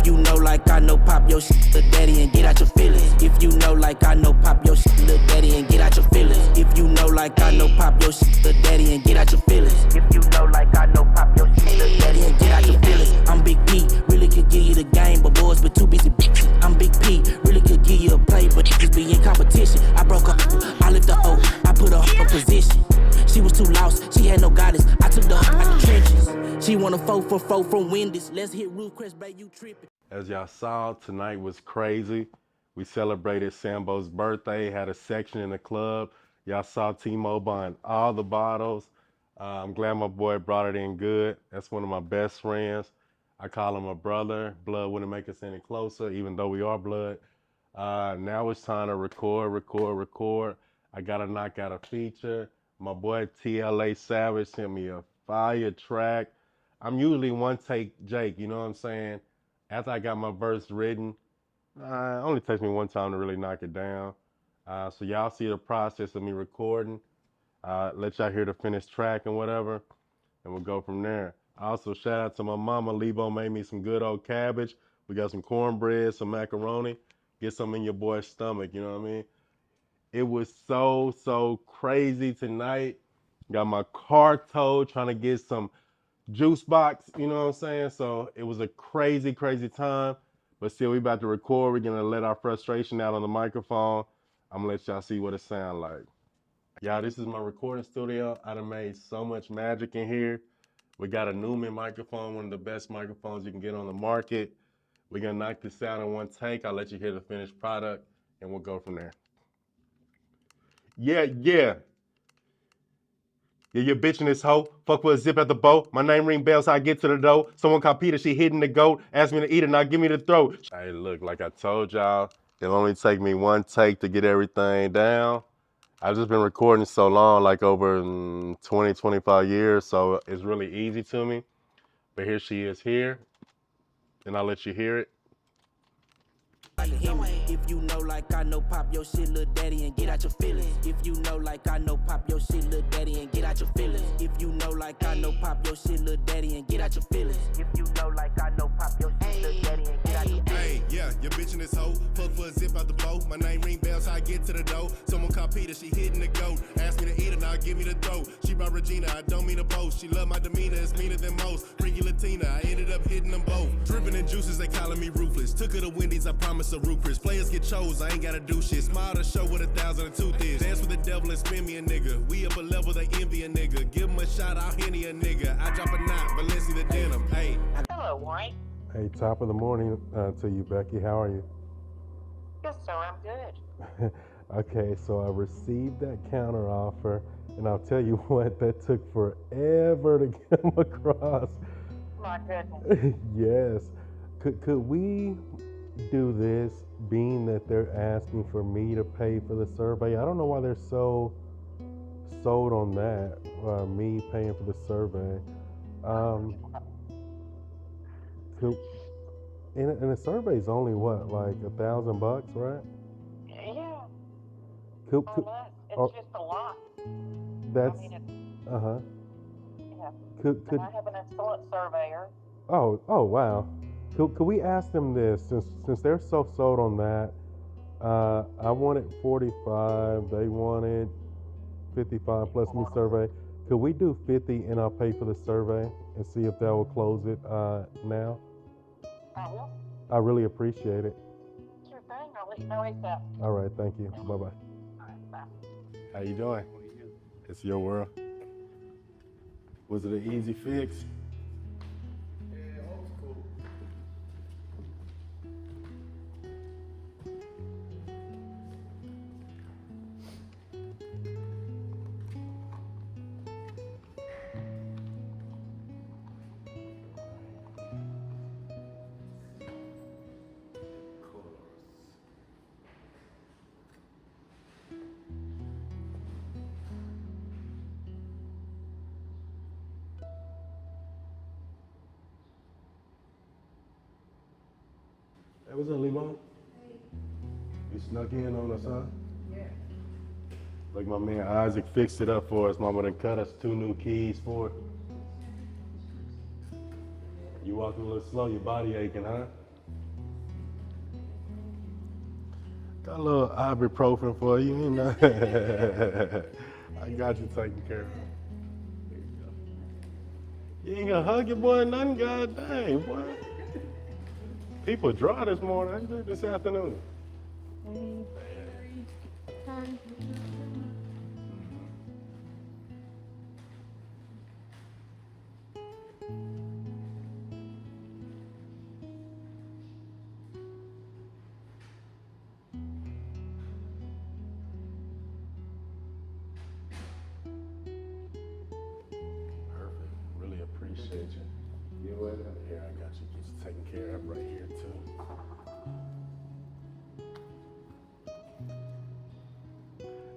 If you know like I know, pop your shit, little daddy, and get out your feelings. If you know like I know, pop your shit, little daddy, and get out your feelings. If you know like I know, pop your shit, little daddy, and get out your feelings. If you know like I know, pop your shit, little daddy, and get out your feelings. I'm Big P, really could give you the game, but boys been too busy bitching. I'm Big P, really could give you a play, but just be in competition. I broke her, I lift her O, I put her in position. She was too lost, she had no guidance. I took the out the trenches. She want a 4-for-4 from Wendy's. Let's hit Roof babe, you tripping. As y'all saw, tonight was crazy. We celebrated Sambo's birthday, had a section in the club. Y'all saw T-Mo buying all the bottles. I'm glad my boy brought it in good. That's one of my best friends. I call him a brother. Blood wouldn't make us any closer, even though we are blood. Now it's time to record. I gotta knock out a feature. My boy TLA Savage sent me a fire track. I'm usually one take Jake, you know what I'm saying? After I got my verse written, it only takes me one time to really knock it down. So y'all see the process of me recording. Let y'all hear the finished track and whatever, and we'll go from there. Also, shout out to my mama. Lebo made me some good old cabbage. We got some cornbread, some macaroni. Get some in your boy's stomach, you know what I mean? It was so crazy tonight. Got my car towed, trying to get some juice box, you know what I'm saying? So it was a crazy time, but still we about to record. We're gonna let our frustration out on the microphone. I'm gonna let y'all see what it sound like. Y'all, this is my recording studio. I done made so much magic in here. We got a Newman microphone, one of the best microphones you can get on the market. We're gonna knock this out in one take. I'll let you hear the finished product and we'll go from there. Yeah, you bitch in this hoe. Fuck with a zip at the bow. My name ring bells, how I get to the dough. Someone called Peter, she hitting the goat. Asked me to eat it, now give me the throat. Hey, look, like I told y'all, it'll only take me one take to get everything down. I've just been recording so long, like over 20, 25 years, so it's really easy to me. But here she is here, and I'll let you hear it. If you know like I know, pop your shit, little daddy, and get out your feelings. If you know like I know, pop your shit, little daddy, and get out your feelings. If you know like I know, pop your shit, little daddy, and get out your feelings. If you know like I know, pop your shit, little daddy, and get out your feelings. Hey, yeah, your bitch in this hoe. Fuck for a zip out the bow. My name ring bells, how I get to the dough. Someone called Peter, she hitting the goat. Asked me to eat it, now give me the throat. She brought Regina, I don't mean to boast. She love my demeanor, it's meaner than most. Freaky Latina, I ended up hitting them both. Dripping in juices, they calling me ruthless. Took her to Wendy's, I promise a root Chris. Players get chose, I ain't gotta do shit. Smile to show what 1,000 a tooth is. Dance with the devil and spin me a nigga. We up a level, they envy a nigga. Give him a shot, I'll Henny a nigga. I drop a knot, Valencia the denim. Hey. Hello, White. Hey, top of the morning to you, Becky. How are you? Yes, sir, I'm good. Okay, so I received that counter offer, and I'll tell you what, that took forever to come across. My goodness. Yes. Could we do this, being that they're asking for me to pay for the survey? I don't know why they're so sold on that, me paying for the survey. And the survey's only what, like $1,000, right? Yeah. Could, It's just a lot. that's, I mean, yeah. Could, And I have an excellent surveyor. oh, wow. Could we ask them this, since they're so sold on that? I wanted 45, they wanted 55 plus me survey. Could we do 50 and I'll pay for the survey and see if that will close it now? I will. I really appreciate it. Sure thing. I'll let you know ASAP. All right, thank you. Bye-bye. All right, bye. How you doing? It's your world. Was it an easy fix? Hey, what's up, Lebo? Hey. You snuck in on us, huh? Yeah. Like my man Isaac fixed it up for us. Mama done cut us 2 new keys for it. You walking a little slow, your body aching, huh? Got a little ibuprofen for you, you know. I got you taken care of. There you go. You ain't gonna hug your boy nothing, god dang, boy. People dry this morning, this afternoon. Perfect. Really appreciate you. You're welcome. Here, I got you just taken care of right here too.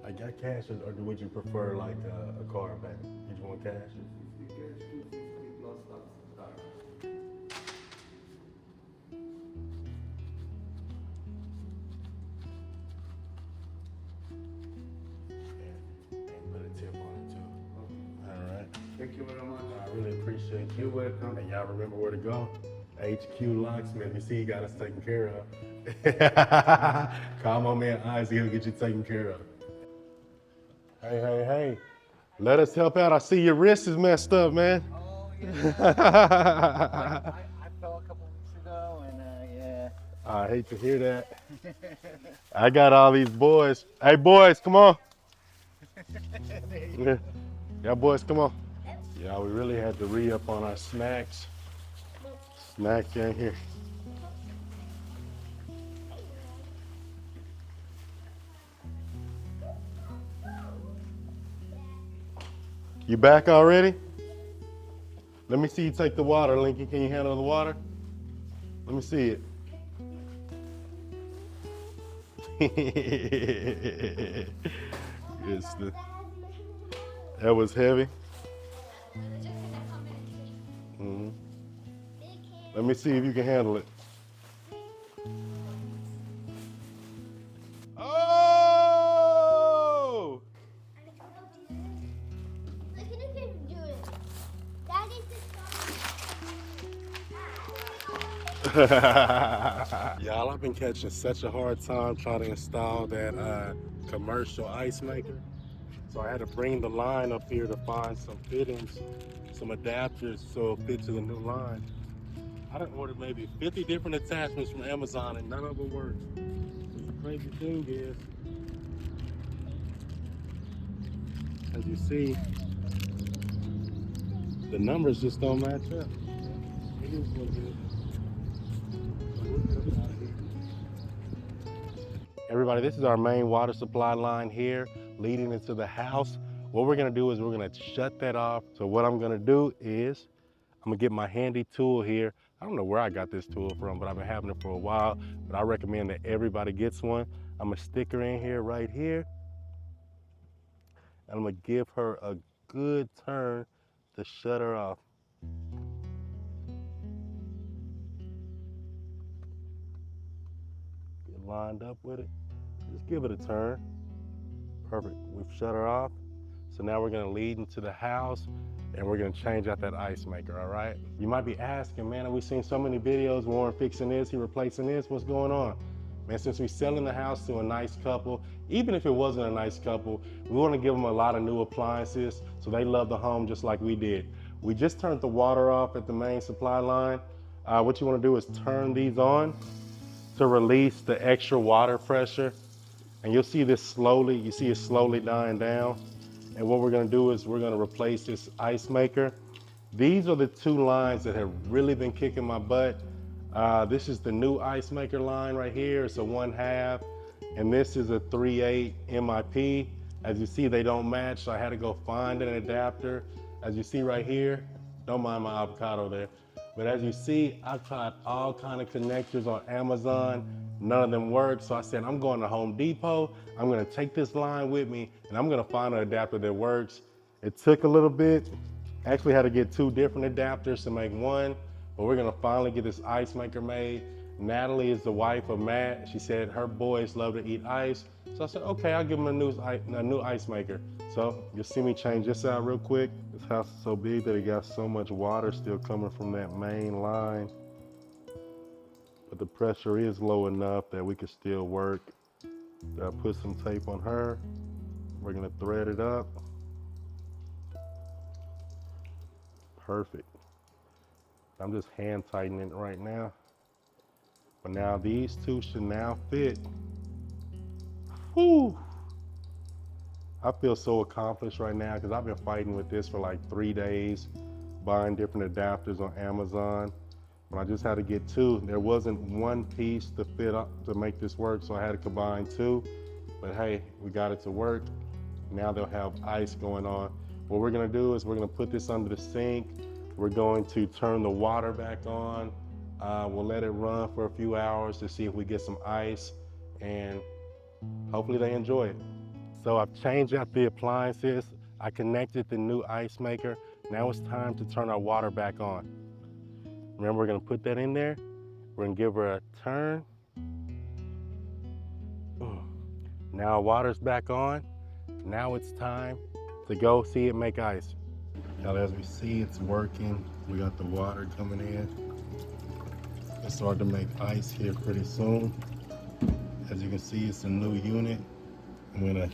I got cash, or would you prefer like a card payment? Did you want cash? And put a tip on it too. All right. Thank you very much. I really appreciate you. You're welcome. And y'all remember where to go. HQ Locksmith. You see, he got us taken care of. Call my man Isaac, he'll get you taken care of. Hey. Let us help out. I see your wrist is messed up, man. Oh, yeah. I fell a couple weeks ago, and yeah. I hate to hear that. I got all these boys. Hey, boys, come on. Yeah. Y'all boys, come on. Yeah, we really had to re-up on our snacks. Snack in here. You back already? Let me see you take the water, Lincoln. Can you handle the water? Let me see it. That was heavy. Mm-hmm. Let me see if you can handle it. Oh! Y'all, I've been catching such a hard time trying to install that commercial ice maker. So I had to bring the line up here to find some fittings, some adapters so it'll fit to the new line. I done ordered maybe 50 different attachments from Amazon and none of them work. The crazy thing is, as you see, the numbers just don't match up. It is what it is. Everybody, this is our main water supply line here leading into the house. What we're gonna do is we're gonna shut that off. So what I'm gonna do is I'm gonna get my handy tool here. I don't know where I got this tool from, but I've been having it for a while, but I recommend that everybody gets one. I'm gonna stick her in here right here. And I'm gonna give her a good turn to shut her off. Get lined up with it. Just give it a turn. Perfect. We've shut her off. So now we're gonna lead into the house and we're gonna change out that ice maker, all right? You might be asking, man, we've seen so many videos, Warren fixing this, he replacing this, what's going on? Man, since we're selling the house to a nice couple, even if it wasn't a nice couple, we wanna give them a lot of new appliances so they love the home just like we did. We just turned the water off at the main supply line. What you wanna do is turn these on to release the extra water pressure. And you'll see this slowly, you see it slowly dying down. And what we're gonna do is we're gonna replace this ice maker. These are the two lines that have really been kicking my butt. This is the new ice maker line right here. It's a 1/2, and this is a 3/8 MIP. As you see, they don't match, so I had to go find an adapter. As you see right here, don't mind my avocado there. But as you see, I've tried all kind of connectors on Amazon. None of them work. So I said, I'm going to Home Depot. I'm going to take this line with me and I'm going to find an adapter that works. It took a little bit. Actually had to get 2 different adapters to make one, but we're going to finally get this ice maker made. Natalie is the wife of Matt. She said her boys love to eat ice. So I said, okay, I'll give them a new ice maker. So you'll see me change this out real quick. This house is so big that it got so much water still coming from that main line. But the pressure is low enough that we can still work. I'll put some tape on her. We're gonna thread it up. Perfect. I'm just hand tightening it right now. But now these two should now fit. Whew. I feel so accomplished right now because I've been fighting with this for like 3 days, buying different adapters on Amazon. And I just had to get two. There wasn't one piece to fit up to make this work, so I had to combine two. But hey, we got it to work. Now they'll have ice going on. What we're gonna do is we're gonna put this under the sink. We're going to turn the water back on. We'll let it run for a few hours to see if we get some ice, and hopefully they enjoy it. So I've changed out the appliances. I connected the new ice maker. Now it's time to turn our water back on. Remember, we're gonna put that in there. We're gonna give her a turn. Now our water's back on. Now it's time to go see it make ice. Now as we see, it's working. We got the water coming in. It's starting to make ice here pretty soon. As you can see, it's a new unit. I'm gonna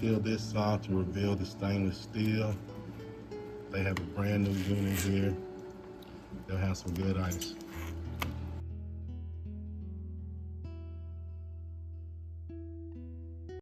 peel this off to reveal the stainless steel. They have a brand new unit here. They'll have some good ice.